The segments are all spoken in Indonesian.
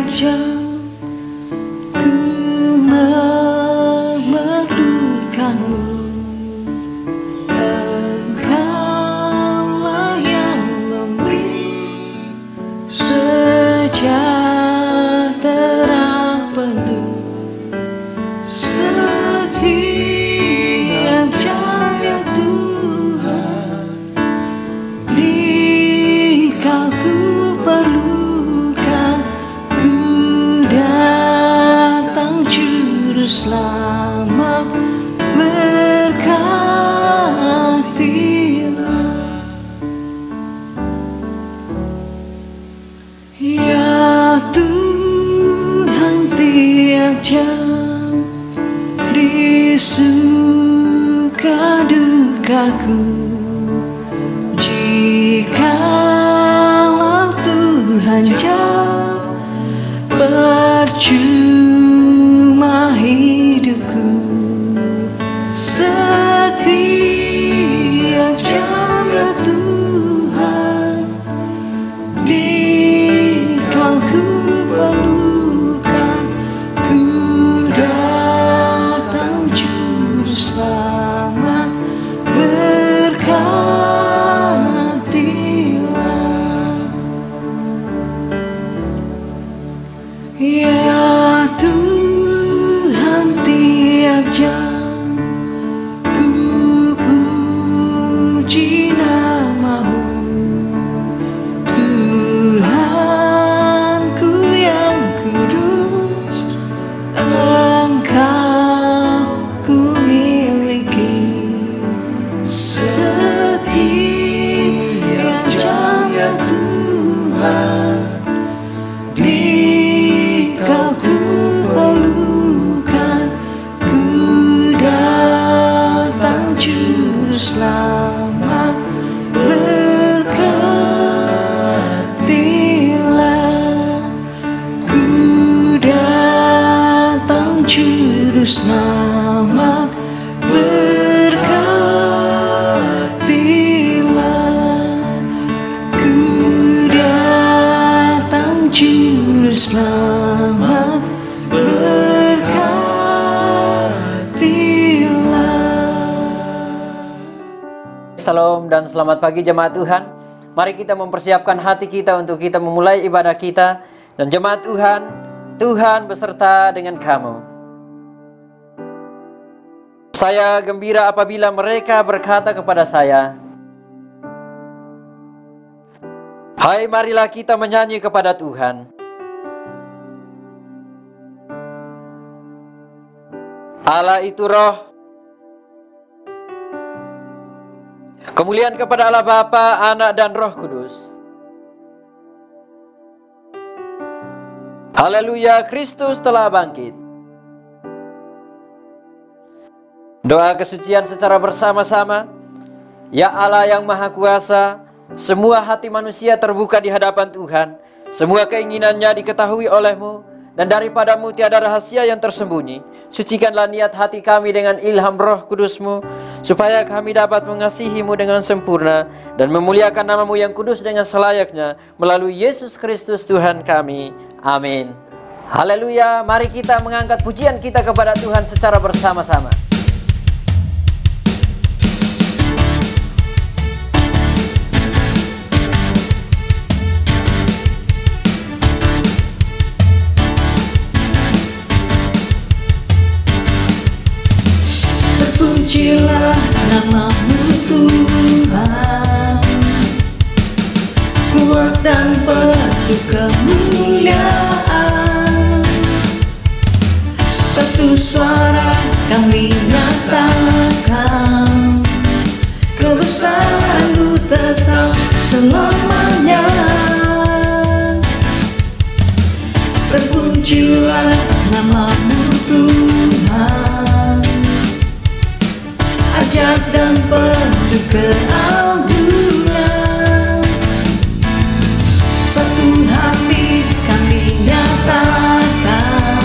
jam ku memerlukanmu, Engkaulah yang memberi sejahtera penuh. Setiap jam ya Tuhan, di Kau ku perlukan, ku datang Juru Selamat, berkatilah. Ya Tuhan, tiap jam di suka dukaku, jikalau Tuhan jauh, percuma hidupku. Setiap jam ya Tuhan, di Kau ku perlukan, ku datang Juru Selamat, berkatilah. Ya Tuhan, tiap jam ku puji nama-Mu, Tuhanku yang kudus, Engkau ku miliki. Setiap jam ya Tuhan, di Kau ku perlukan, ku datang Juru Selamat, berkatilah. Ku datang Juru Selamat, berkatilah. Ku datang Juru Selamat, berkatilah. Salam dan selamat pagi jemaat Tuhan. Mari kita mempersiapkan hati kita untuk kita memulai ibadah kita. Dan jemaat Tuhan, Tuhan beserta dengan kamu. Saya gembira apabila mereka berkata kepada saya, hai, marilah kita menyanyi kepada Tuhan. Allah itu roh. Kemuliaan kepada Allah Bapa, Anak dan Roh Kudus. Haleluya, Kristus telah bangkit. Doa kesucian secara bersama-sama. Ya Allah yang Maha Kuasa, semua hati manusia terbuka di hadapan Tuhan. Semua keinginannya diketahui oleh-Mu, dan daripadamu tiada rahasia yang tersembunyi. Sucikanlah niat hati kami dengan ilham Roh Kudus-Mu, supaya kami dapat mengasihi-Mu dengan sempurna dan memuliakan nama-Mu yang kudus dengan selayaknya, melalui Yesus Kristus Tuhan kami. Amin. Haleluya. Mari kita mengangkat pujian kita kepada Tuhan secara bersama-sama. Terpujilah nama-Mu Tuhan, kuat dan penuh kemuliaan. Satu suara kami nyatakan, kebesaran-Mu tetap selamanya. Terpujilah nama-Mu Tuhan, ajaib dan penuh keagungan. Satu hati kami nyatakan,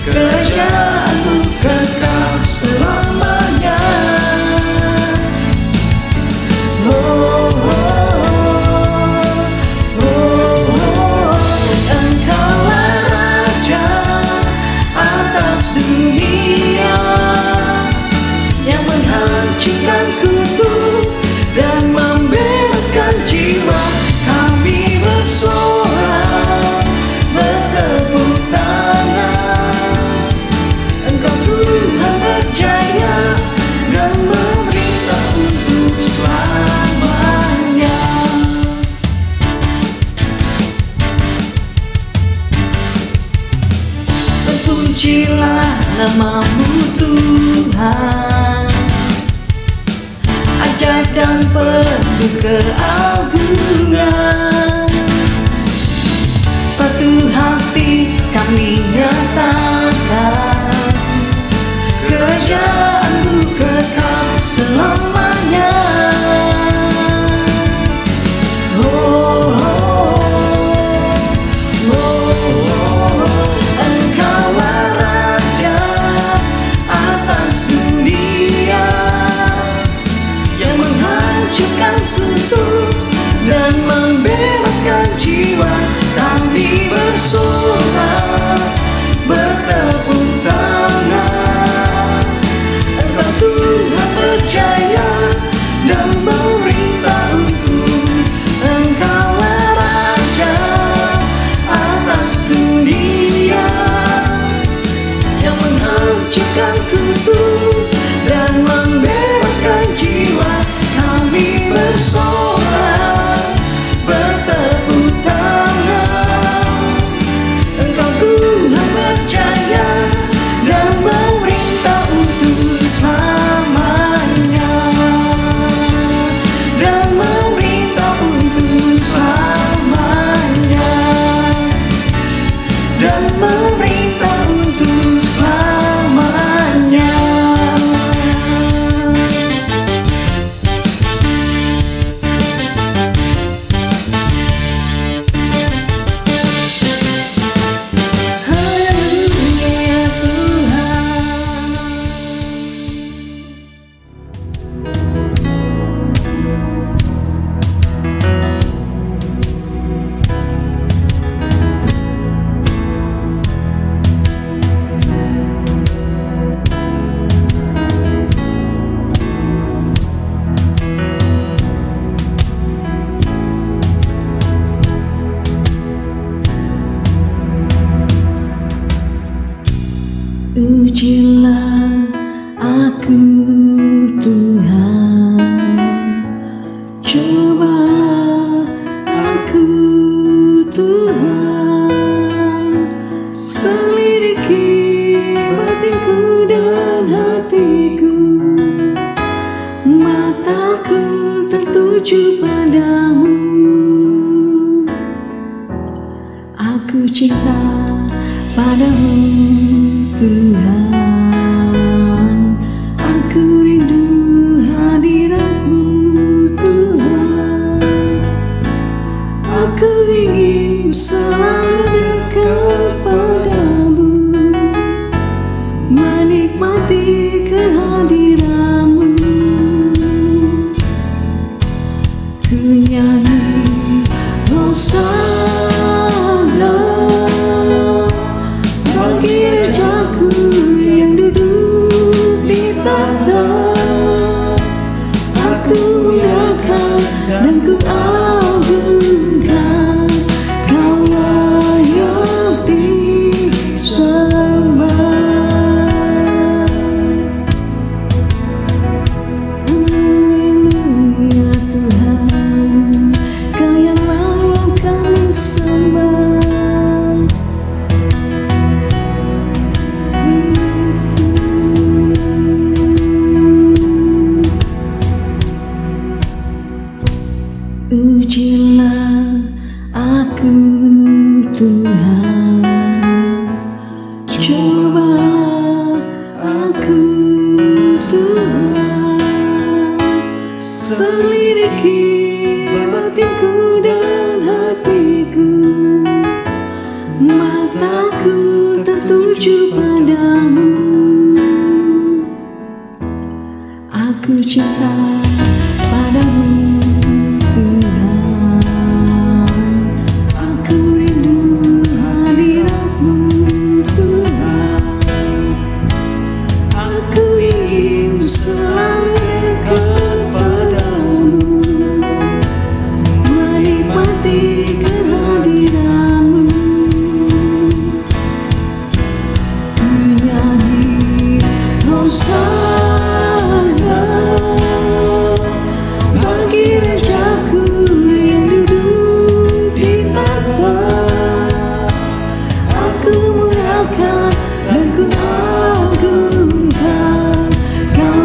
kerajaan-Mu kekal selamanya. Oh, oh, oh, oh, oh. Engkau keagungan. Satu hati kami nyatakan, kerajaan-Mu kekal selamanya. Engkaulah Raja atas dunia, yang menghancurkan kutuk dan membebaskan jiwa. Kami bersorak, bertepuk tangan. Engkau Tuhan percaya dan memerintah untuk. Engkaulah Raja atas dunia, yang menghancurkan kutuk dan membebaskan jiwa. Kami bersorak, bertepuk tangan. Engkau Tuhan percaya dan memerintah untuk selamanya, dan memerintah untuk selamanya, dan memerintah untuk selamanya. Haleluya Tuhan. Ujilah aku Tuhan, cobalah aku Tuhan, selidiki batinku dan hatiku, mataku tertuju padamu. Aku cinta padamu Tuhan, aku rindu hadirat-Mu Tuhan. Aku ingin selalu dekat padamu, menikmati kehadiran-Mu. Ku nyanyi Hosana bagi Rajaku yang duduk di tahta. Aku muliakan dan ku agungkan, Kau layak disembah. Haleluya Tuhan, Kau yang layak kami sembah. Ujilah aku Tuhan, cobalah aku Tuhan, selidiki batinku dan hatiku, mataku tertuju padamu. Aku cinta padamu Tuhan, aku rindu hadirat-Mu Tuhan. Aku ingin selalu dekat padamu, menikmati kehadiran-Mu. Ku nyanyi Hosana bagi Rajaku yang duduk di tahta. Aku muliakan dan ku agungkan, Kau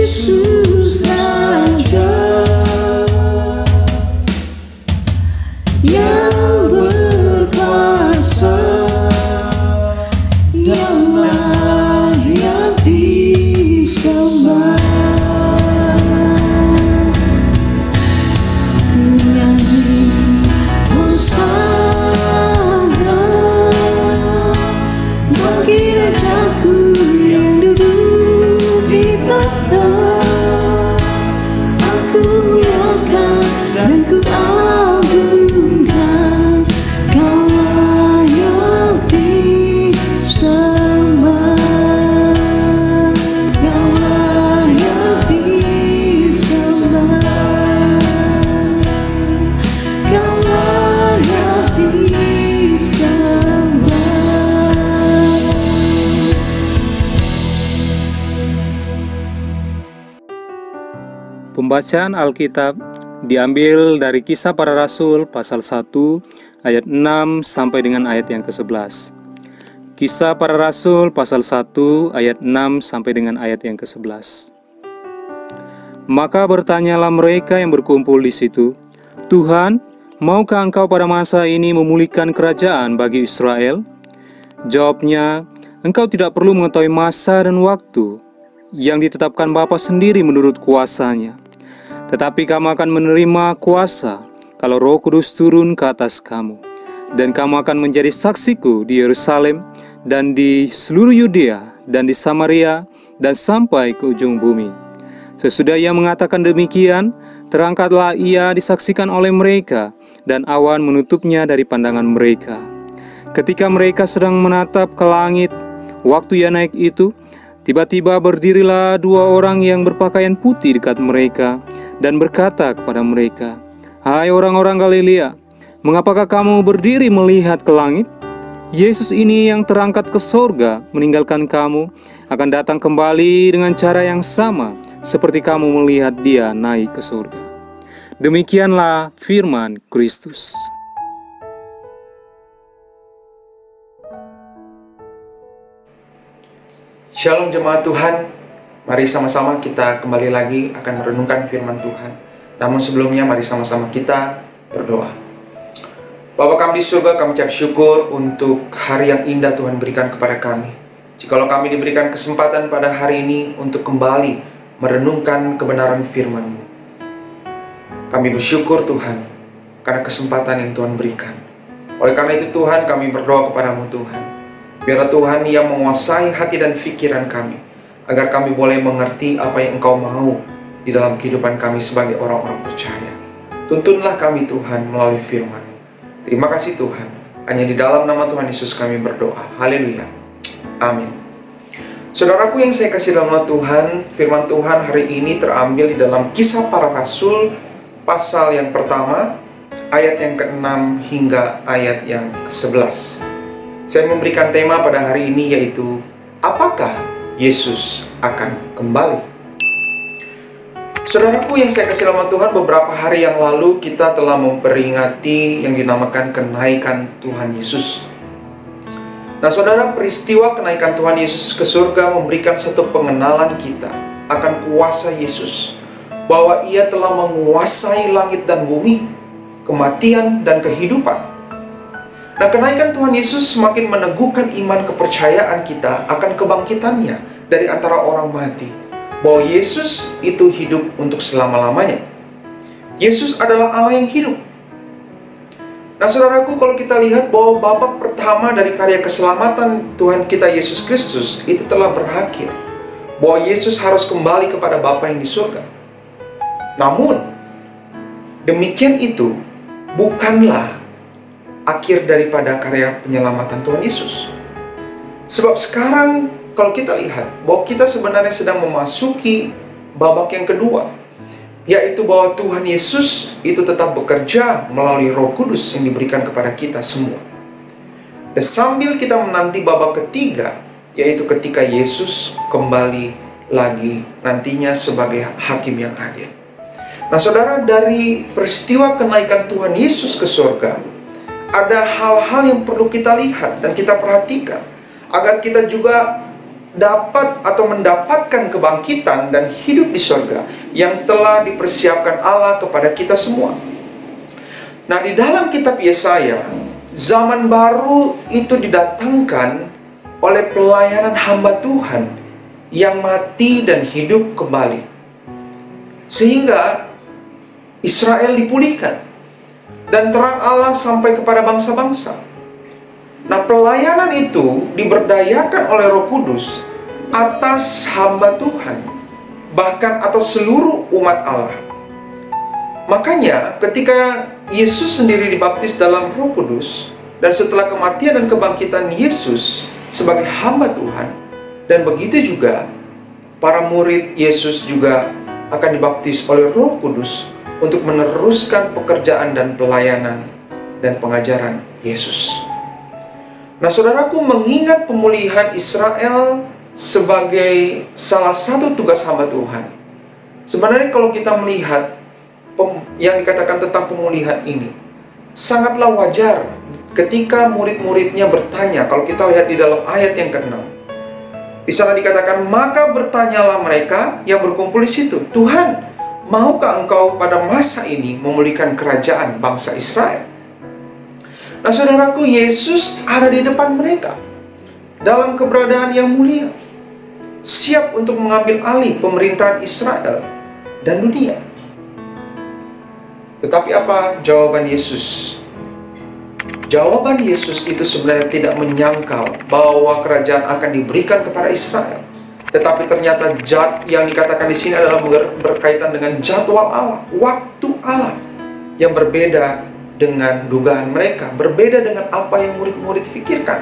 Yesus saja yang berkuasa, yang layak disembah. Ku nyanyi hosana bagi Rajaku yang duduk di tahta. Aku muliakan dan ku agungkan, Kau layak disembah, Kau layak disembah, Kau layak disembah. Pembacaan Alkitab diambil dari Kisah Para Rasul pasal 1 ayat 6 sampai dengan ayat yang ke-11. Kisah Para Rasul pasal 1 ayat 6 sampai dengan ayat yang ke-11. Maka bertanyalah mereka yang berkumpul di situ, "Tuhan, maukah Engkau pada masa ini memulihkan kerajaan bagi Israel?" Jawabnya, "Engkau tidak perlu mengetahui masa dan waktu yang ditetapkan Bapa sendiri menurut kuasanya. Tetapi kamu akan menerima kuasa kalau Roh Kudus turun ke atas kamu. Dan kamu akan menjadi saksiku di Yerusalem dan di seluruh Yudea dan di Samaria dan sampai ke ujung bumi." Sesudah ia mengatakan demikian, terangkatlah ia disaksikan oleh mereka, dan awan menutupnya dari pandangan mereka. Ketika mereka sedang menatap ke langit, waktu ia naik itu, tiba-tiba berdirilah dua orang yang berpakaian putih dekat mereka, dan berkata kepada mereka, "Hai orang-orang Galilea, mengapakah kamu berdiri melihat ke langit? Yesus ini yang terangkat ke sorga meninggalkan kamu, akan datang kembali dengan cara yang sama seperti kamu melihat dia naik ke sorga." Demikianlah firman Kristus. Shalom jemaat Tuhan, mari sama-sama kita kembali lagi akan merenungkan firman Tuhan. Namun sebelumnya mari sama-sama kita berdoa. Bapa kami di surga, kami ucap syukur untuk hari yang indah Tuhan berikan kepada kami. Jikalau kami diberikan kesempatan pada hari ini untuk kembali merenungkan kebenaran firman-Mu, kami bersyukur Tuhan karena kesempatan yang Tuhan berikan. Oleh karena itu Tuhan, kami berdoa kepadamu Tuhan, biarlah Tuhan yang menguasai hati dan pikiran kami, agar kami boleh mengerti apa yang Engkau mau di dalam kehidupan kami sebagai orang-orang percaya. Tuntunlah kami Tuhan melalui firman-Mu. Terima kasih Tuhan. Hanya di dalam nama Tuhan Yesus kami berdoa. Haleluya. Amin. Saudaraku yang saya kasih dalam nama Tuhan, firman Tuhan hari ini terambil di dalam Kisah Para Rasul pasal yang pertama, ayat yang ke-6 hingga ayat yang ke-11. Saya memberikan tema pada hari ini yaitu, apakah Yesus akan kembali? Saudaraku yang saya kasih dalam Tuhan, beberapa hari yang lalu kita telah memperingati yang dinamakan kenaikan Tuhan Yesus. Nah saudara, peristiwa kenaikan Tuhan Yesus ke surga memberikan satu pengenalan kita akan kuasa Yesus, bahwa ia telah menguasai langit dan bumi, kematian dan kehidupan. Nah, kenaikan Tuhan Yesus semakin meneguhkan iman kepercayaan kita akan kebangkitannya dari antara orang mati, bahwa Yesus itu hidup untuk selama-lamanya. Yesus adalah Allah yang hidup. Nah saudaraku, kalau kita lihat bahwa babak pertama dari karya keselamatan Tuhan kita Yesus Kristus itu telah berakhir, bahwa Yesus harus kembali kepada Bapa yang di surga. Namun demikian itu bukanlah akhir daripada karya penyelamatan Tuhan Yesus. Sebab sekarang kalau kita lihat bahwa kita sebenarnya sedang memasuki babak yang kedua, yaitu bahwa Tuhan Yesus itu tetap bekerja melalui Roh Kudus yang diberikan kepada kita semua. Dan sambil kita menanti babak ketiga, yaitu ketika Yesus kembali lagi nantinya sebagai hakim yang adil. Nah saudara, dari peristiwa kenaikan Tuhan Yesus ke surga, ada hal-hal yang perlu kita lihat dan kita perhatikan, agar kita juga dapat atau mendapatkan kebangkitan dan hidup di surga yang telah dipersiapkan Allah kepada kita semua. Nah, di dalam kitab Yesaya, zaman baru itu didatangkan oleh pelayanan hamba Tuhan yang mati dan hidup kembali, sehingga Israel dipulihkan dan terang Allah sampai kepada bangsa-bangsa. Nah, pelayanan itu diberdayakan oleh Roh Kudus atas hamba Tuhan, bahkan atas seluruh umat Allah. Makanya ketika Yesus sendiri dibaptis dalam Roh Kudus, dan setelah kematian dan kebangkitan Yesus sebagai hamba Tuhan, dan begitu juga para murid Yesus juga akan dibaptis oleh Roh Kudus untuk meneruskan pekerjaan dan pelayanan dan pengajaran Yesus. Nah, saudaraku, mengingat pemulihan Israel sebagai salah satu tugas hamba Tuhan, sebenarnya kalau kita melihat yang dikatakan tentang pemulihan ini, sangatlah wajar ketika murid-muridnya bertanya. Kalau kita lihat di dalam ayat yang ke-6, di sana dikatakan, maka bertanyalah mereka yang berkumpul di situ, Tuhan, maukah engkau pada masa ini memulihkan kerajaan bangsa Israel? Nah, saudaraku, Yesus ada di depan mereka dalam keberadaan yang mulia, siap untuk mengambil alih pemerintahan Israel dan dunia. Tetapi apa jawaban Yesus? Jawaban Yesus itu sebenarnya tidak menyangkal bahwa kerajaan akan diberikan kepada Israel. Tetapi ternyata yang dikatakan di sini adalah berkaitan dengan jadwal Allah, waktu Allah yang berbeda dengan dugaan mereka, berbeda dengan apa yang murid-murid pikirkan.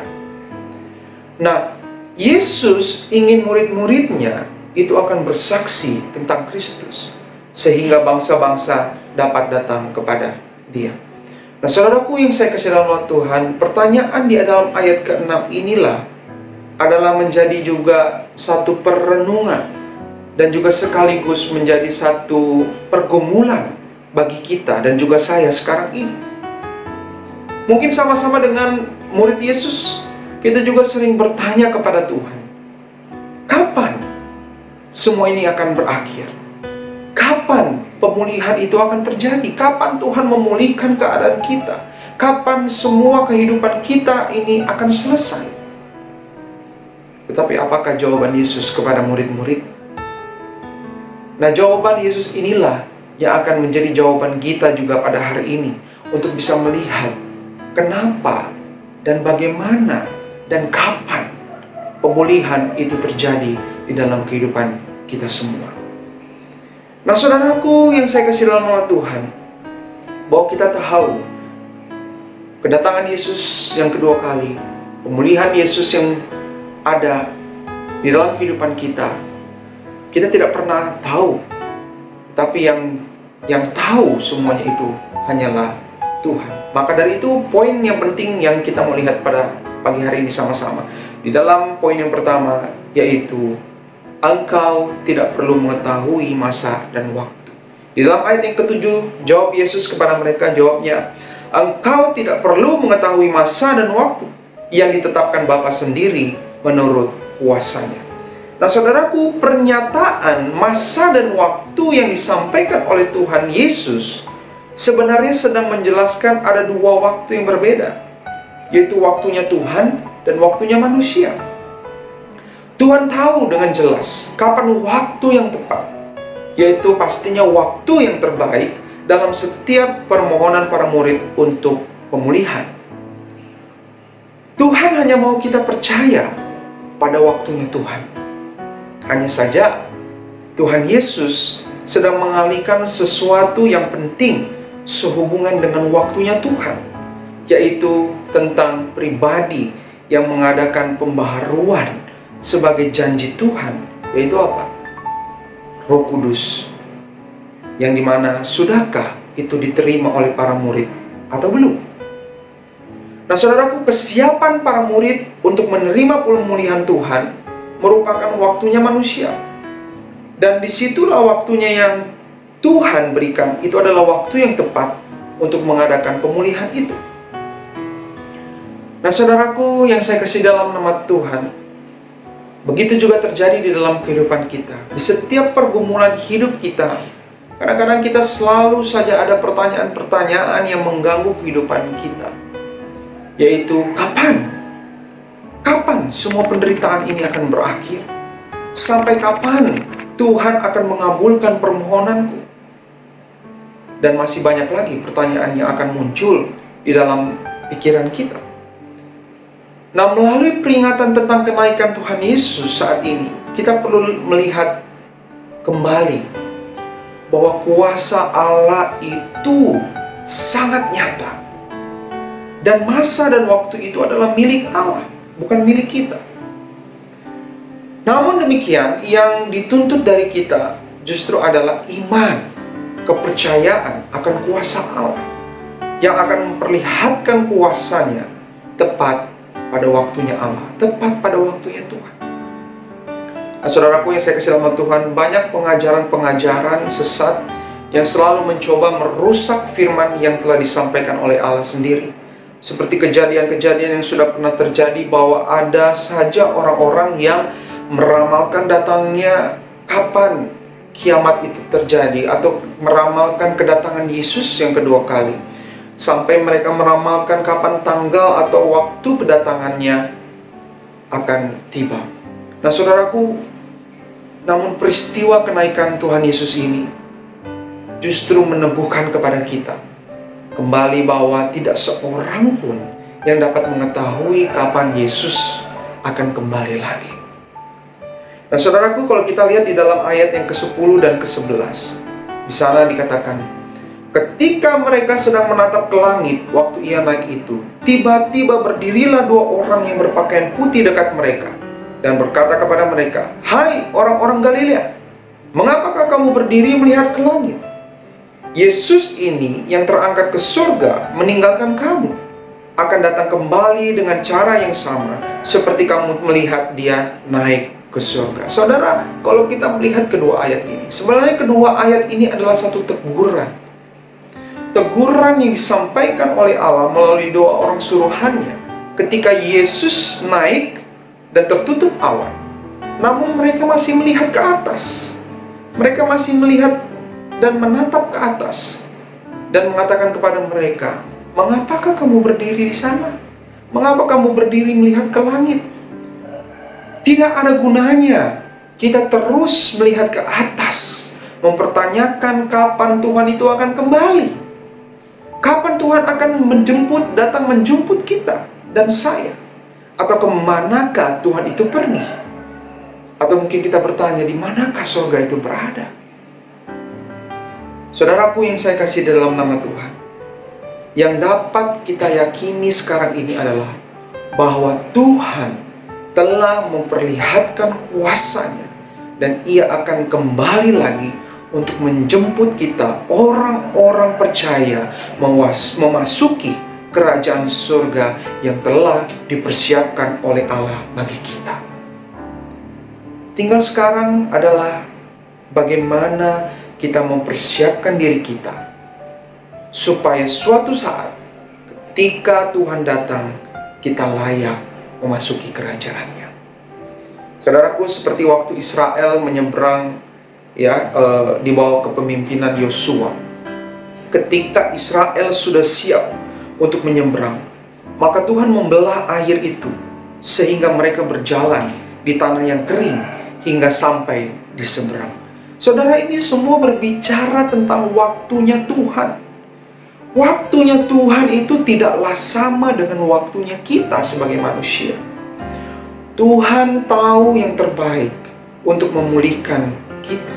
Nah, Yesus ingin murid-muridnya itu akan bersaksi tentang Kristus, sehingga bangsa-bangsa dapat datang kepada Dia. Nah, saudaraku yang saya kasih dalam Tuhan, pertanyaan di dalam ayat ke-6 inilah adalah menjadi juga satu perenungan dan juga sekaligus menjadi satu pergumulan bagi kita dan juga saya sekarang ini. Mungkin sama-sama dengan murid Yesus, kita juga sering bertanya kepada Tuhan, kapan semua ini akan berakhir? Kapan pemulihan itu akan terjadi? Kapan Tuhan memulihkan keadaan kita? Kapan semua kehidupan kita ini akan selesai? Tetapi apakah jawaban Yesus kepada murid-murid? Nah, jawaban Yesus inilah yang akan menjadi jawaban kita juga pada hari ini, untuk bisa melihat kenapa dan bagaimana dan kapan pemulihan itu terjadi di dalam kehidupan kita semua. Nah, saudaraku yang saya kasih dalam nama Tuhan, bahwa kita tahu kedatangan Yesus yang kedua kali, pemulihan Yesus yang ada di dalam kehidupan kita, kita tidak pernah tahu. Tapi yang tahu semuanya itu hanyalah Tuhan. Maka dari itu, poin yang penting yang kita mau lihat pada pagi hari ini sama-sama, di dalam poin yang pertama, yaitu engkau tidak perlu mengetahui masa dan waktu. Di dalam ayat yang ke-7, jawab Yesus kepada mereka, jawabnya, engkau tidak perlu mengetahui masa dan waktu yang ditetapkan Bapa sendiri menurut kuasanya. Nah, saudaraku, pernyataan masa dan waktu yang disampaikan oleh Tuhan Yesus sebenarnya sedang menjelaskan ada dua waktu yang berbeda, yaitu waktunya Tuhan dan waktunya manusia. Tuhan tahu dengan jelas kapan waktu yang tepat, yaitu pastinya waktu yang terbaik dalam setiap permohonan para murid untuk pemulihan. Tuhan hanya mau kita percaya pada waktunya Tuhan. Hanya saja Tuhan Yesus sedang mengalihkan sesuatu yang penting sehubungan dengan waktunya Tuhan, yaitu tentang pribadi yang mengadakan pembaharuan sebagai janji Tuhan, yaitu apa? Roh Kudus, yang dimana sudahkah itu diterima oleh para murid atau belum? Nah, saudaraku, kesiapan para murid untuk menerima pemulihan Tuhan merupakan waktunya manusia, dan disitulah waktunya yang Tuhan berikan, itu adalah waktu yang tepat untuk mengadakan pemulihan itu. Nah, saudaraku yang saya kasih dalam nama Tuhan, Begitu juga terjadi di dalam kehidupan kita. Di setiap pergumulan hidup kita, kadang-kadang kita selalu saja ada pertanyaan-pertanyaan yang mengganggu kehidupan kita. Yaitu, kapan? Kapan semua penderitaan ini akan berakhir? Sampai kapan Tuhan akan mengabulkan permohonanku? Dan masih banyak lagi pertanyaan yang akan muncul di dalam pikiran kita. Nah, melalui peringatan tentang kenaikan Tuhan Yesus saat ini, kita perlu melihat kembali bahwa kuasa Allah itu sangat nyata. Dan masa dan waktu itu adalah milik Allah, bukan milik kita. Namun demikian, yang dituntut dari kita justru adalah iman, kepercayaan akan kuasa Allah, yang akan memperlihatkan kuasanya tepat pada waktunya Allah, tepat pada waktunya Tuhan. Nah, saudaraku yang saya kasih dalam Tuhan, banyak pengajaran-pengajaran sesat yang selalu mencoba merusak firman yang telah disampaikan oleh Allah sendiri. Seperti kejadian-kejadian yang sudah pernah terjadi, bahwa ada saja orang-orang yang meramalkan datangnya kapan kiamat itu terjadi, atau meramalkan kedatangan Yesus yang kedua kali. Sampai mereka meramalkan kapan tanggal atau waktu kedatangannya akan tiba. Nah, saudaraku, namun peristiwa kenaikan Tuhan Yesus ini justru meneguhkan kepada kita kembali bahwa tidak seorang pun yang dapat mengetahui kapan Yesus akan kembali lagi. Nah, saudaraku, kalau kita lihat di dalam ayat yang ke-10 dan ke-11, di sana dikatakan, ketika mereka sedang menatap ke langit waktu ia naik itu, tiba-tiba berdirilah dua orang yang berpakaian putih dekat mereka dan berkata kepada mereka, "Hai orang-orang Galilea, mengapakah kamu berdiri melihat ke langit? Yesus ini yang terangkat ke surga meninggalkan kamu, akan datang kembali dengan cara yang sama seperti kamu melihat dia naik ke surga." Saudara, kalau kita melihat kedua ayat ini, sebenarnya kedua ayat ini adalah satu teguran. Teguran yang disampaikan oleh Allah melalui dua orang suruhannya ketika Yesus naik dan tertutup awan. Namun mereka masih melihat ke atas. Mereka masih melihat dan menatap ke atas dan mengatakan kepada mereka, "Mengapakah kamu berdiri di sana? Mengapa kamu berdiri melihat ke langit?" Tidak ada gunanya kita terus melihat ke atas, mempertanyakan kapan Tuhan itu akan kembali. Kapan Tuhan akan datang menjemput kita dan saya? Atau kemanakah Tuhan itu pergi? Atau mungkin kita bertanya, di manakah surga itu berada? Saudaraku yang saya kasih dalam nama Tuhan, yang dapat kita yakini sekarang ini adalah bahwa Tuhan telah memperlihatkan kuasanya, dan Ia akan kembali lagi untuk menjemput kita, orang-orang percaya, memasuki kerajaan surga yang telah dipersiapkan oleh Allah bagi kita. Tinggal sekarang adalah bagaimana kita mempersiapkan diri kita supaya suatu saat ketika Tuhan datang, kita layak memasuki kerajaannya. Saudaraku, seperti waktu Israel menyeberang di bawah kepemimpinan Yosua, ketika Israel sudah siap untuk menyeberang, maka Tuhan membelah air itu sehingga mereka berjalan di tanah yang kering hingga sampai di seberang. Saudara, ini semua berbicara tentang waktunya Tuhan. Waktunya Tuhan itu tidaklah sama dengan waktunya kita sebagai manusia. Tuhan tahu yang terbaik untuk memulihkan kita.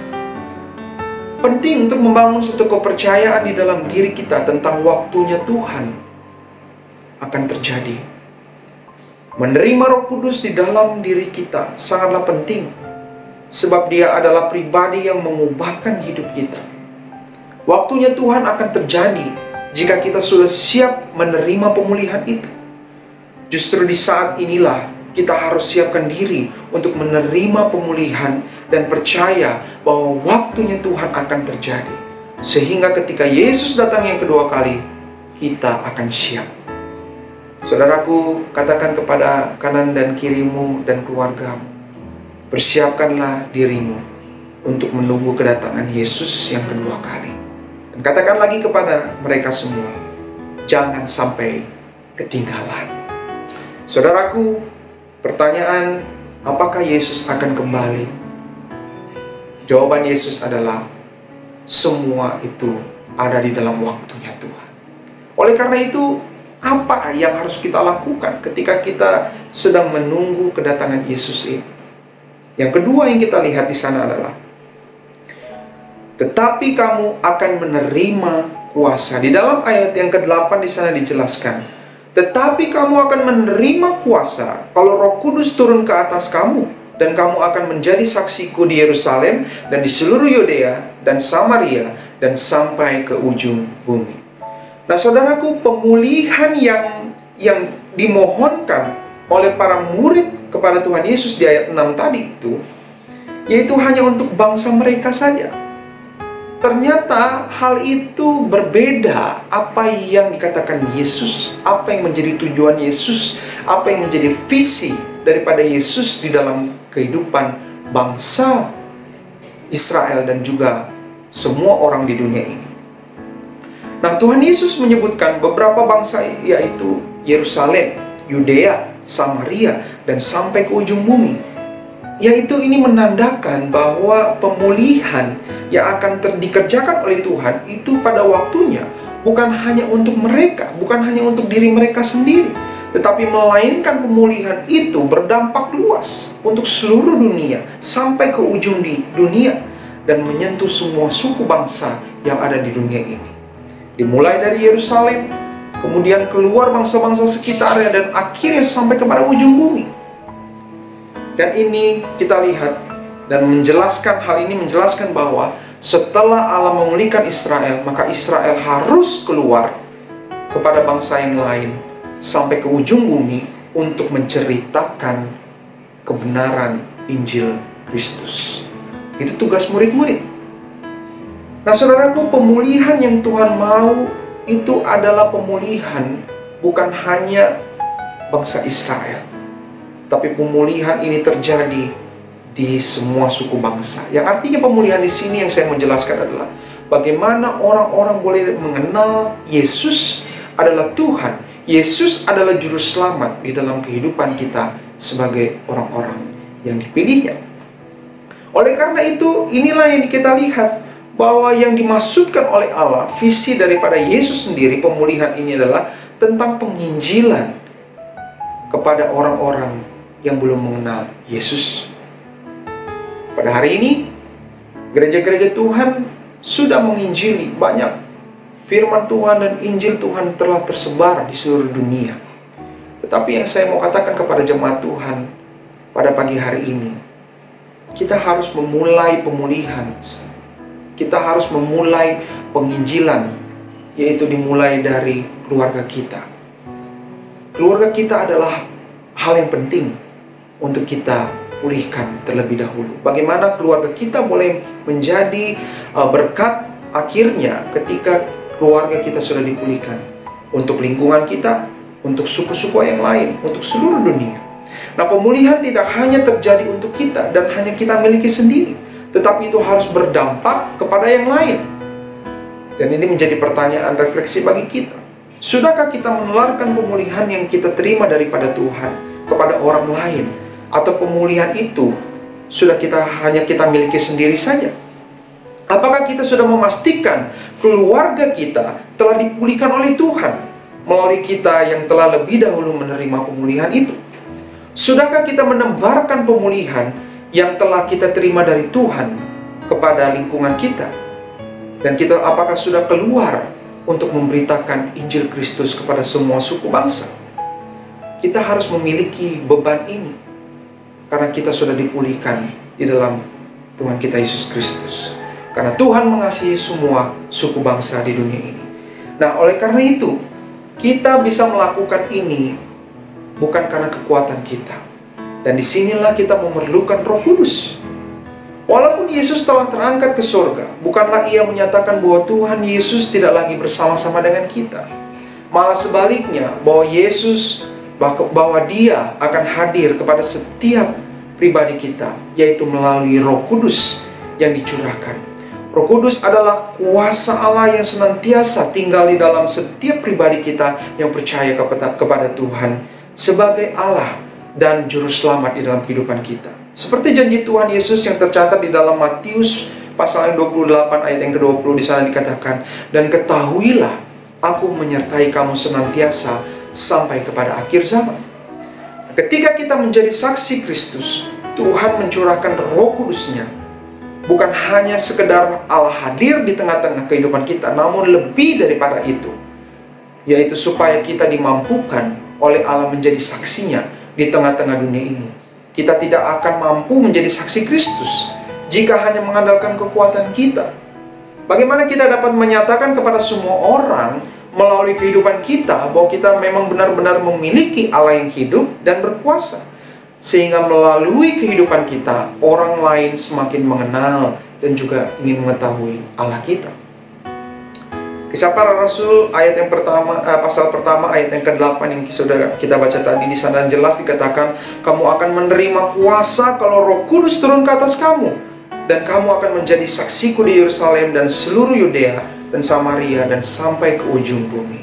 Penting untuk membangun suatu kepercayaan di dalam diri kita tentang waktunya Tuhan akan terjadi. Menerima Roh Kudus di dalam diri kita sangatlah penting, sebab Dia adalah pribadi yang mengubahkan hidup kita. Waktunya Tuhan akan terjadi jika kita sudah siap menerima pemulihan itu. Justru di saat inilah kita harus siapkan diri untuk menerima pemulihan dan percaya bahwa waktunya Tuhan akan terjadi. Sehingga ketika Yesus datang yang kedua kali, kita akan siap. Saudaraku, katakan kepada kanan dan kirimu dan keluargamu, persiapkanlah dirimu untuk menunggu kedatangan Yesus yang kedua kali. Dan katakan lagi kepada mereka semua, jangan sampai ketinggalan. Saudaraku, pertanyaan, apakah Yesus akan kembali? Jawaban Yesus adalah, semua itu ada di dalam waktunya Tuhan. Oleh karena itu, apa yang harus kita lakukan ketika kita sedang menunggu kedatangan Yesus ini? Yang kedua yang kita lihat di sana adalah, tetapi kamu akan menerima kuasa. Di dalam ayat yang ke-8 di sana dijelaskan, tetapi kamu akan menerima kuasa kalau Roh Kudus turun ke atas kamu, dan kamu akan menjadi saksiku di Yerusalem dan di seluruh Yudea dan Samaria dan sampai ke ujung bumi. Nah, saudaraku, pemulihan yang dimohonkan oleh para murid kepada Tuhan Yesus di ayat 6 tadi itu, yaitu hanya untuk bangsa mereka saja. Ternyata hal itu berbeda apa yang dikatakan Yesus, apa yang menjadi tujuan Yesus, apa yang menjadi visi daripada Yesus di dalam kehidupan bangsa Israel dan juga semua orang di dunia ini. Nah, Tuhan Yesus menyebutkan beberapa bangsa, yaitu Yerusalem, Yudea, Samaria, dan sampai ke ujung bumi. Yaitu ini menandakan bahwa pemulihan yang akan dikerjakan oleh Tuhan itu pada waktunya, bukan hanya untuk mereka, bukan hanya untuk diri mereka sendiri, tetapi melainkan pemulihan itu berdampak luas untuk seluruh dunia, sampai ke ujung di dunia, dan menyentuh semua suku bangsa yang ada di dunia ini. Dimulai dari Yerusalem, kemudian keluar bangsa-bangsa sekitarnya, dan akhirnya sampai kepada ujung bumi. Dan ini kita lihat, dan menjelaskan hal ini menjelaskan bahwa setelah Allah memulihkan Israel, maka Israel harus keluar kepada bangsa yang lain sampai ke ujung bumi untuk menceritakan kebenaran Injil Kristus. Itu tugas murid-murid. Nah, saudaraku, pemulihan yang Tuhan mau itu adalah pemulihan bukan hanya bangsa Israel, tapi pemulihan ini terjadi di semua suku bangsa. Yang artinya pemulihan di sini yang saya mau jelaskan adalah bagaimana orang-orang boleh mengenal Yesus adalah Tuhan. Yesus adalah juru selamat di dalam kehidupan kita sebagai orang-orang yang dipilihnya. Oleh karena itu, inilah yang kita lihat, bahwa yang dimaksudkan oleh Allah, visi daripada Yesus sendiri, pemulihan ini adalah tentang penginjilan kepada orang-orang yang belum mengenal Yesus. Pada hari ini, gereja-gereja Tuhan sudah menginjili banyak. Firman Tuhan dan Injil Tuhan telah tersebar di seluruh dunia. Tetapi yang saya mau katakan kepada jemaat Tuhan pada pagi hari ini, kita harus memulai pemulihan. Kita harus memulai penginjilan, yaitu dimulai dari keluarga kita. Keluarga kita adalah hal yang penting untuk kita pulihkan terlebih dahulu. Bagaimana keluarga kita boleh menjadi berkat akhirnya ketika keluarga kita sudah dipulihkan. Untuk lingkungan kita, untuk suku-suku yang lain, untuk seluruh dunia. Nah, pemulihan tidak hanya terjadi untuk kita dan hanya kita miliki sendiri, tetapi itu harus berdampak kepada yang lain. Dan ini menjadi pertanyaan refleksi bagi kita. Sudahkah kita menularkan pemulihan yang kita terima daripada Tuhan kepada orang lain? Atau pemulihan itu hanya kita miliki sendiri saja? Apakah kita sudah memastikan keluarga kita telah dipulihkan oleh Tuhan melalui kita yang telah lebih dahulu menerima pemulihan itu? Sudahkah kita menebarkan pemulihan yang telah kita terima dari Tuhan kepada lingkungan kita? Dan kita apakah sudah keluar untuk memberitakan Injil Kristus kepada semua suku bangsa? Kita harus memiliki beban ini karena kita sudah dipulihkan di dalam Tuhan kita Yesus Kristus. Karena Tuhan mengasihi semua suku bangsa di dunia ini. Nah, oleh karena itu, kita bisa melakukan ini bukan karena kekuatan kita. Dan disinilah kita memerlukan Roh Kudus. Walaupun Yesus telah terangkat ke surga, bukanlah Ia menyatakan bahwa Tuhan Yesus tidak lagi bersama-sama dengan kita. Malah sebaliknya, bahwa Dia akan hadir kepada setiap pribadi kita, yaitu melalui Roh Kudus yang dicurahkan. Roh Kudus adalah kuasa Allah yang senantiasa tinggal di dalam setiap pribadi kita yang percaya kepada Tuhan sebagai Allah dan Juru Selamat di dalam kehidupan kita. Seperti janji Tuhan Yesus yang tercatat di dalam Matius pasal yang 28 ayat yang ke-20, di sana dikatakan, "Dan ketahuilah, aku menyertai kamu senantiasa sampai kepada akhir zaman." Ketika kita menjadi saksi Kristus, Tuhan mencurahkan Roh Kudus-Nya. Bukan hanya sekedar Allah hadir di tengah-tengah kehidupan kita, namun lebih daripada itu, yaitu supaya kita dimampukan oleh Allah menjadi saksinya di tengah-tengah dunia ini. Kita tidak akan mampu menjadi saksi Kristus jika hanya mengandalkan kekuatan kita. Bagaimana kita dapat menyatakan kepada semua orang melalui kehidupan kita bahwa kita memang benar-benar memiliki Allah yang hidup dan berkuasa, sehingga melalui kehidupan kita orang lain semakin mengenal dan juga ingin mengetahui Allah kita. Kisah Para Rasul ayat yang pertama, pasal pertama ayat yang ke-8 yang sudah kita baca tadi, di sana jelas dikatakan, "Kamu akan menerima kuasa kalau Roh Kudus turun ke atas kamu, dan kamu akan menjadi saksiku di Yerusalem dan seluruh Yudea dan Samaria dan sampai ke ujung bumi."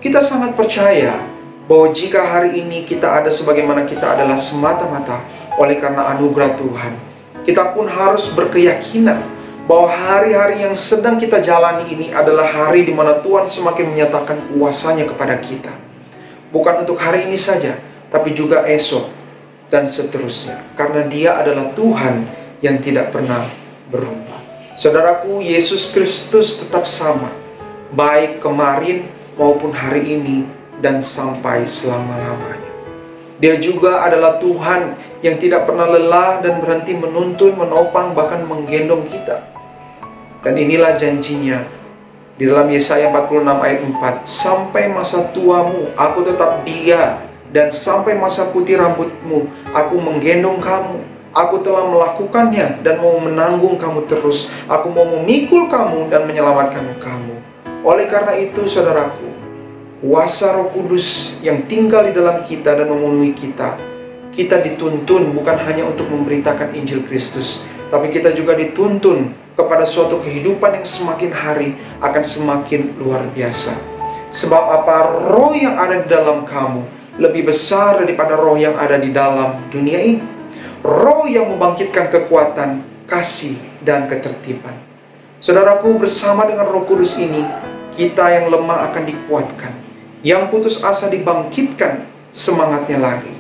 Kita sangat percaya bahwa jika hari ini kita ada sebagaimana kita adalah semata-mata oleh karena anugerah Tuhan, kita pun harus berkeyakinan bahwa hari-hari yang sedang kita jalani ini adalah hari di mana Tuhan semakin menyatakan kuasa-Nya kepada kita. Bukan untuk hari ini saja, tapi juga esok dan seterusnya. Karena Dia adalah Tuhan yang tidak pernah berubah. Saudaraku, Yesus Kristus tetap sama, baik kemarin maupun hari ini dan sampai selama-lamanya. Dia juga adalah Tuhan yang tidak pernah lelah dan berhenti menuntun, menopang, bahkan menggendong kita. Dan inilah janjinya di dalam Yesaya 46 ayat 4, "Sampai masa tuamu, aku tetap Dia, dan sampai masa putih rambutmu, aku menggendong kamu. Aku telah melakukannya dan mau menanggung kamu terus. Aku mau memikul kamu dan menyelamatkan kamu." Oleh karena itu, saudaraku, kuasa Roh Kudus yang tinggal di dalam kita dan memenuhi kita, kita dituntun bukan hanya untuk memberitakan Injil Kristus, tapi kita juga dituntun kepada suatu kehidupan yang semakin hari akan semakin luar biasa. Sebab apa? Roh yang ada di dalam kamu lebih besar daripada roh yang ada di dalam dunia ini. Roh yang membangkitkan kekuatan, kasih, dan ketertiban. Saudaraku, bersama dengan Roh Kudus ini, kita yang lemah akan dikuatkan, yang putus asa dibangkitkan semangatnya lagi,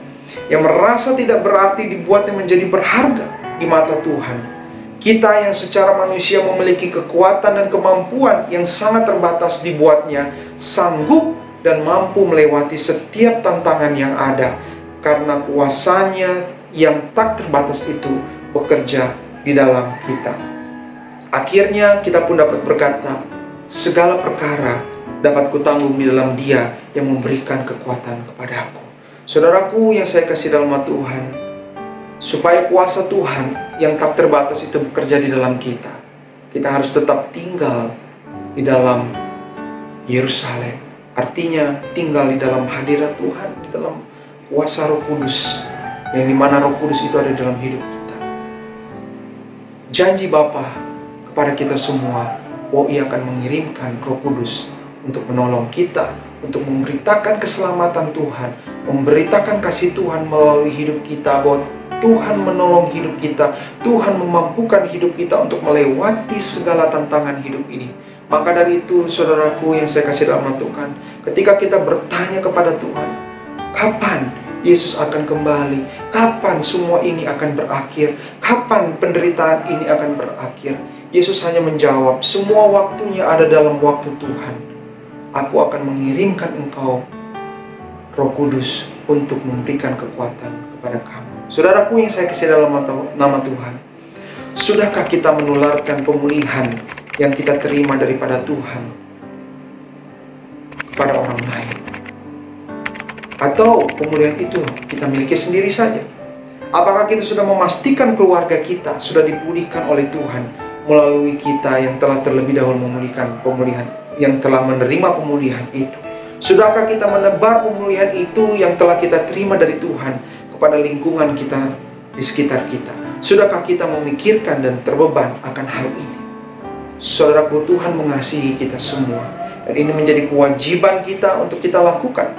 yang merasa tidak berarti dibuatnya menjadi berharga di mata Tuhan. Kita yang secara manusia memiliki kekuatan dan kemampuan yang sangat terbatas dibuatnya sanggup dan mampu melewati setiap tantangan yang ada, karena kuasanya yang tak terbatas itu bekerja di dalam kita. Akhirnya kita pun dapat berkata, "Segala perkara dapat kutanggung di dalam Dia yang memberikan kekuatan kepadaku." Saudaraku yang saya kasih dalam Tuhan, supaya kuasa Tuhan yang tak terbatas itu bekerja di dalam kita, kita harus tetap tinggal di dalam Yerusalem. Artinya tinggal di dalam hadirat Tuhan, di dalam kuasa Roh Kudus, yang dimana Roh Kudus itu ada dalam hidup kita. Janji Bapa kepada kita semua bahwa Ia akan mengirimkan Roh Kudus untuk menolong kita, untuk memberitakan keselamatan Tuhan, memberitakan kasih Tuhan melalui hidup kita, bahwa Tuhan menolong hidup kita, Tuhan memampukan hidup kita untuk melewati segala tantangan hidup ini. Maka dari itu, saudaraku yang saya kasih dalam Tuhan, ketika kita bertanya kepada Tuhan, kapan Yesus akan kembali? Kapan semua ini akan berakhir? Kapan penderitaan ini akan berakhir? Yesus hanya menjawab, semua waktunya ada dalam waktu Tuhan. Aku akan mengirimkan engkau Roh Kudus untuk memberikan kekuatan kepada kamu. Saudaraku yang saya kasih dalam nama Tuhan, sudahkah kita menularkan pemulihan yang kita terima daripada Tuhan kepada orang lain? Atau pemulihan itu kita miliki sendiri saja? Apakah kita sudah memastikan keluarga kita sudah dipulihkan oleh Tuhan melalui kita yang telah terlebih dahulu memulihkan pemulihan, yang telah menerima pemulihan itu? Sudahkah kita menebar pemulihan itu yang telah kita terima dari Tuhan kepada lingkungan kita di sekitar kita? Sudahkah kita memikirkan dan terbeban akan hal ini? Saudaraku, Tuhan mengasihi kita semua, dan ini menjadi kewajiban kita untuk kita lakukan.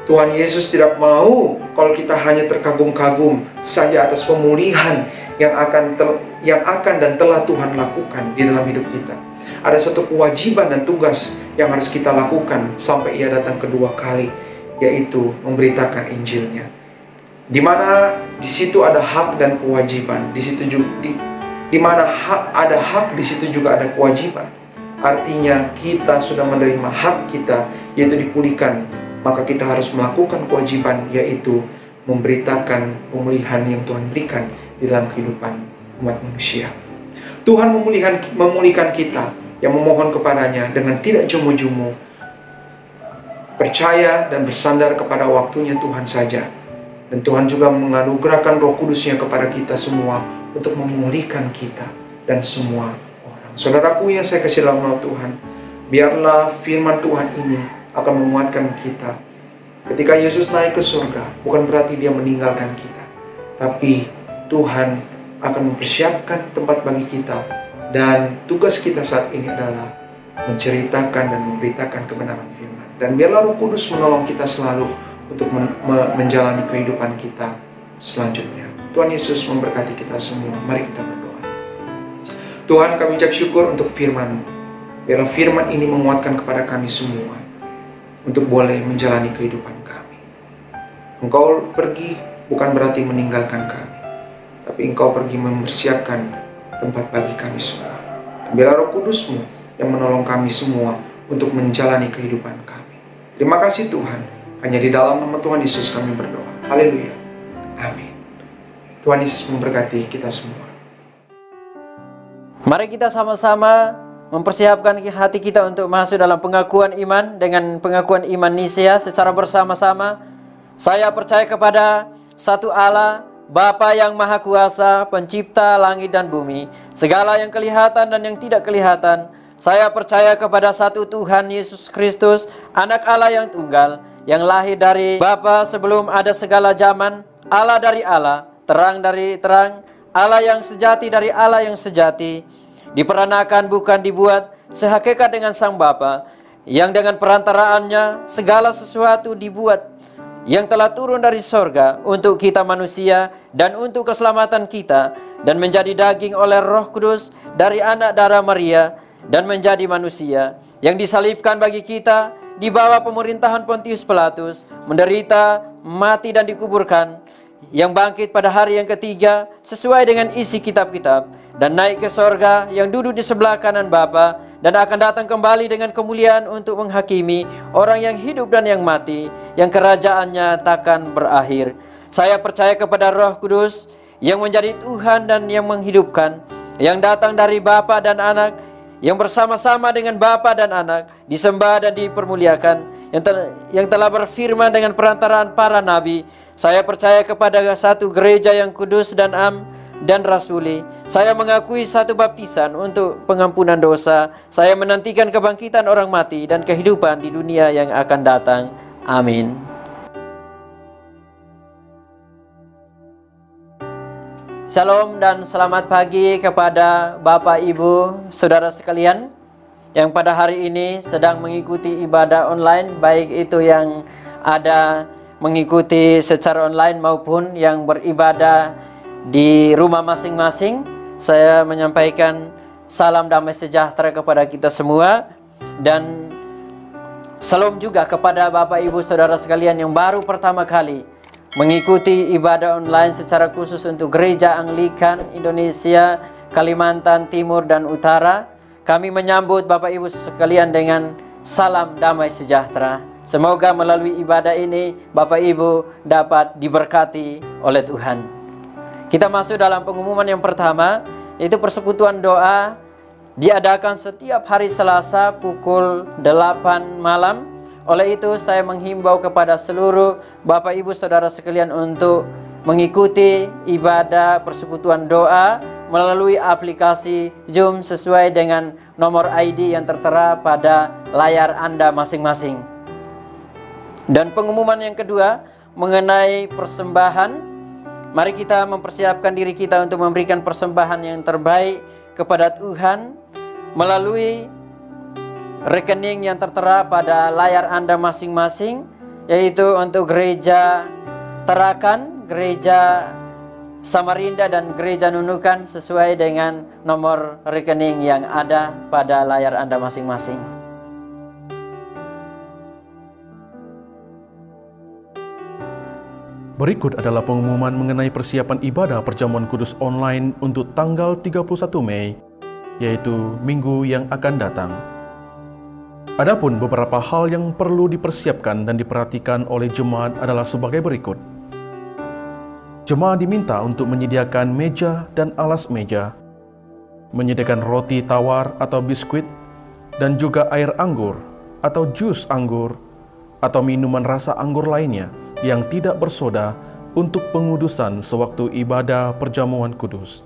Tuhan Yesus tidak mau kalau kita hanya terkagum-kagum saja atas pemulihan yang akan dan telah Tuhan lakukan di dalam hidup kita. Ada satu kewajiban dan tugas yang harus kita lakukan sampai Ia datang kedua kali, yaitu memberitakan Injilnya. Di mana di situ ada hak dan kewajiban, di situ juga di mana ada hak, di situ juga ada kewajiban. Artinya kita sudah menerima hak kita, yaitu dipulihkan, maka kita harus melakukan kewajiban, yaitu memberitakan pemulihan yang Tuhan berikan di dalam kehidupan umat manusia. Tuhan memulihkan kita yang memohon kepadanya dengan tidak jumu-jumu, percaya dan bersandar kepada waktunya Tuhan saja. Dan Tuhan juga menganugerahkan Roh Kudus-Nya kepada kita semua untuk memulihkan kita dan semua orang. Saudaraku yang saya kasih dalam nama Tuhan, biarlah firman Tuhan ini akan menguatkan kita. Ketika Yesus naik ke surga, bukan berarti Dia meninggalkan kita, tapi Tuhan akan mempersiapkan tempat bagi kita. Dan tugas kita saat ini adalah menceritakan dan memberitakan kebenaran firman. Dan biarlah Roh Kudus menolong kita selalu untuk menjalani kehidupan kita selanjutnya. Tuhan Yesus memberkati kita semua. Mari kita berdoa. Tuhan, kami ucap syukur untuk firman-Mu. Biarlah firman ini menguatkan kepada kami semua untuk boleh menjalani kehidupan kami. Engkau pergi bukan berarti meninggalkan kami, tapi Engkau pergi mempersiapkan tempat bagi kami semua. Biarlah Roh Kudus-Mu yang menolong kami semua untuk menjalani kehidupan kami. Terima kasih Tuhan. Hanya di dalam nama Tuhan Yesus kami berdoa. Haleluya. Amin. Tuhan Yesus memberkati kita semua. Mari kita sama-sama mempersiapkan hati kita untuk masuk dalam pengakuan iman dengan pengakuan iman Nisea secara bersama-sama. Saya percaya kepada satu Allah, Bapa yang Maha Kuasa, Pencipta langit dan bumi, segala yang kelihatan dan yang tidak kelihatan. Saya percaya kepada satu Tuhan Yesus Kristus, Anak Allah yang tunggal, yang lahir dari Bapa sebelum ada segala zaman, Allah dari Allah, terang dari terang, Allah yang sejati dari Allah yang sejati, diperanakan bukan dibuat, sehakikat dengan Sang Bapa, yang dengan perantaraannya segala sesuatu dibuat, yang telah turun dari sorga untuk kita manusia dan untuk keselamatan kita, dan menjadi daging oleh Roh Kudus dari anak darah Maria, dan menjadi manusia, yang disalibkan bagi kita, di bawah pemerintahan Pontius Pilatus, menderita, mati dan dikuburkan, yang bangkit pada hari yang ketiga sesuai dengan isi kitab-kitab, dan naik ke sorga, yang duduk di sebelah kanan Bapa, dan akan datang kembali dengan kemuliaan untuk menghakimi orang yang hidup dan yang mati, yang kerajaannya takkan berakhir. Saya percaya kepada Roh Kudus yang menjadi Tuhan dan yang menghidupkan, yang datang dari Bapa dan Anak, yang bersama-sama dengan Bapa dan Anak disembah dan dipermuliakan, yang telah berfirman dengan perantaraan para nabi. Saya percaya kepada satu gereja yang kudus dan am dan rasuli. Saya mengakui satu baptisan untuk pengampunan dosa. Saya menantikan kebangkitan orang mati dan kehidupan di dunia yang akan datang. Amin. Shalom dan selamat pagi kepada Bapak, Ibu, Saudara sekalian yang pada hari ini sedang mengikuti ibadah online, baik itu yang ada mengikuti secara online maupun yang beribadah di rumah masing-masing. Saya menyampaikan salam damai sejahtera kepada kita semua, dan salam juga kepada Bapak Ibu Saudara sekalian yang baru pertama kali mengikuti ibadah online secara khusus untuk Gereja Anglikan Indonesia Kalimantan Timur dan Utara. Kami menyambut Bapak Ibu sekalian dengan salam damai sejahtera. Semoga melalui ibadah ini Bapak Ibu dapat diberkati oleh Tuhan. Kita masuk dalam pengumuman yang pertama, yaitu persekutuan doa diadakan setiap hari Selasa pukul 8 malam. Oleh itu saya menghimbau kepada seluruh Bapak Ibu Saudara sekalian untuk mengikuti ibadah persekutuan doa melalui aplikasi Zoom sesuai dengan nomor ID yang tertera pada layar Anda masing-masing. Dan pengumuman yang kedua mengenai persembahan Mari kita mempersiapkan diri kita untuk memberikan persembahan yang terbaik kepada Tuhan melalui rekening yang tertera pada layar Anda masing-masing, yaitu untuk Gereja Tarakan, Gereja Samarinda, dan Gereja Nunukan sesuai dengan nomor rekening yang ada pada layar Anda masing-masing. Berikut adalah pengumuman mengenai persiapan ibadah perjamuan kudus online untuk tanggal 31 Mei, yaitu minggu yang akan datang. Adapun beberapa hal yang perlu dipersiapkan dan diperhatikan oleh jemaat adalah sebagai berikut. Jemaat diminta untuk menyediakan meja dan alas meja, menyediakan roti tawar atau biskuit, dan juga air anggur atau jus anggur atau minuman rasa anggur lainnya yang tidak bersoda untuk pengudusan sewaktu ibadah perjamuan kudus.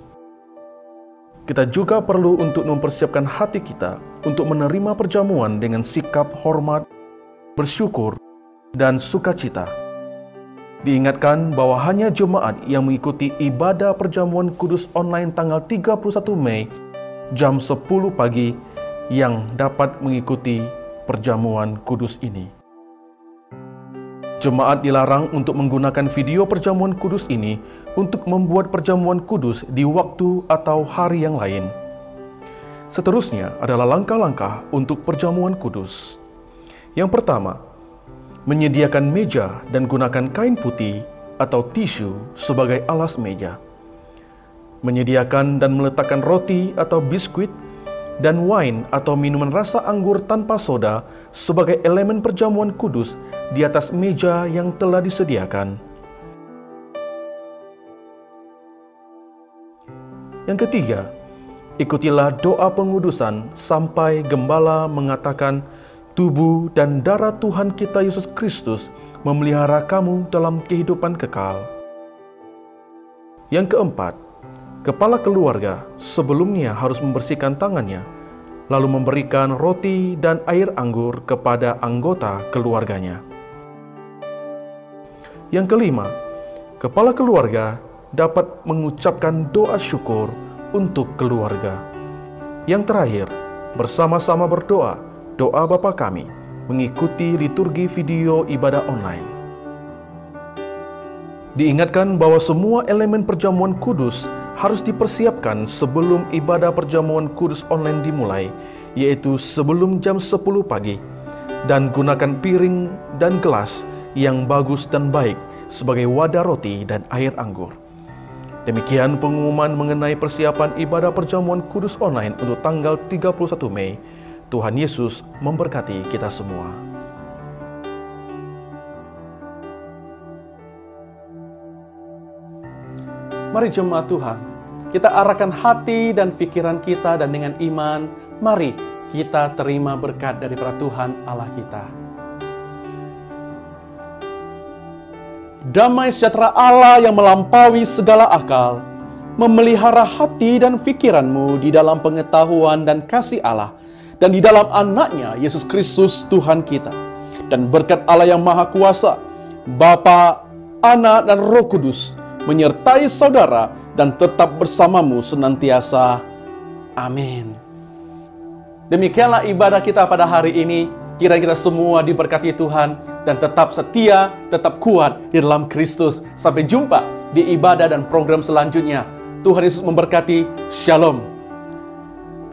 Kita juga perlu untuk mempersiapkan hati kita untuk menerima perjamuan dengan sikap hormat, bersyukur, dan sukacita. Diingatkan bahwa hanya jemaat yang mengikuti ibadah perjamuan kudus online tanggal 31 Mei jam 10 pagi yang dapat mengikuti perjamuan kudus ini. Jemaat dilarang untuk menggunakan video perjamuan kudus ini untuk membuat perjamuan kudus di waktu atau hari yang lain. Seterusnya adalah langkah-langkah untuk perjamuan kudus. Yang pertama, menyediakan meja dan gunakan kain putih atau tisu sebagai alas meja. Menyediakan dan meletakkan roti atau biskuit dan wine atau minuman rasa anggur tanpa soda sebagai elemen perjamuan kudus di atas meja yang telah disediakan. Yang ketiga, ikutilah doa pengudusan sampai gembala mengatakan, "Tubuh dan darah Tuhan kita Yesus Kristus memelihara kamu dalam kehidupan kekal." Yang keempat, kepala keluarga sebelumnya harus membersihkan tangannya, lalu memberikan roti dan air anggur kepada anggota keluarganya. Yang kelima, kepala keluarga dapat mengucapkan doa syukur untuk keluarga. Yang terakhir, bersama-sama berdoa, doa Bapa kami, mengikuti liturgi video ibadah online. Diingatkan bahwa semua elemen perjamuan kudus harus dipersiapkan sebelum ibadah perjamuan kudus online dimulai, yaitu sebelum jam 10 pagi, dan gunakan piring dan gelas yang bagus dan baik sebagai wadah roti dan air anggur. Demikian pengumuman mengenai persiapan ibadah perjamuan kudus online untuk tanggal 31 Mei. Tuhan Yesus memberkati kita semua. Mari jemaat Tuhan, kita arahkan hati dan pikiran kita, dan dengan iman, mari kita terima berkat daripada Tuhan Allah kita. Damai sejahtera Allah yang melampaui segala akal, memelihara hati dan pikiranmu di dalam pengetahuan dan kasih Allah, dan di dalam anaknya Yesus Kristus Tuhan kita. Dan berkat Allah yang Maha Kuasa, Bapa, Anak, dan Roh Kudus, menyertai saudara dan tetap bersamamu senantiasa. Amin. Demikianlah ibadah kita pada hari ini. Kiranya kita semua diberkati Tuhan dan tetap setia, tetap kuat di dalam Kristus. Sampai jumpa di ibadah dan program selanjutnya. Tuhan Yesus memberkati. Shalom.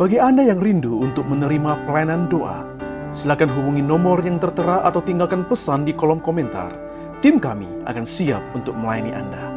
Bagi Anda yang rindu untuk menerima pelayanan doa, silakan hubungi nomor yang tertera atau tinggalkan pesan di kolom komentar. Tim kami akan siap untuk melayani Anda.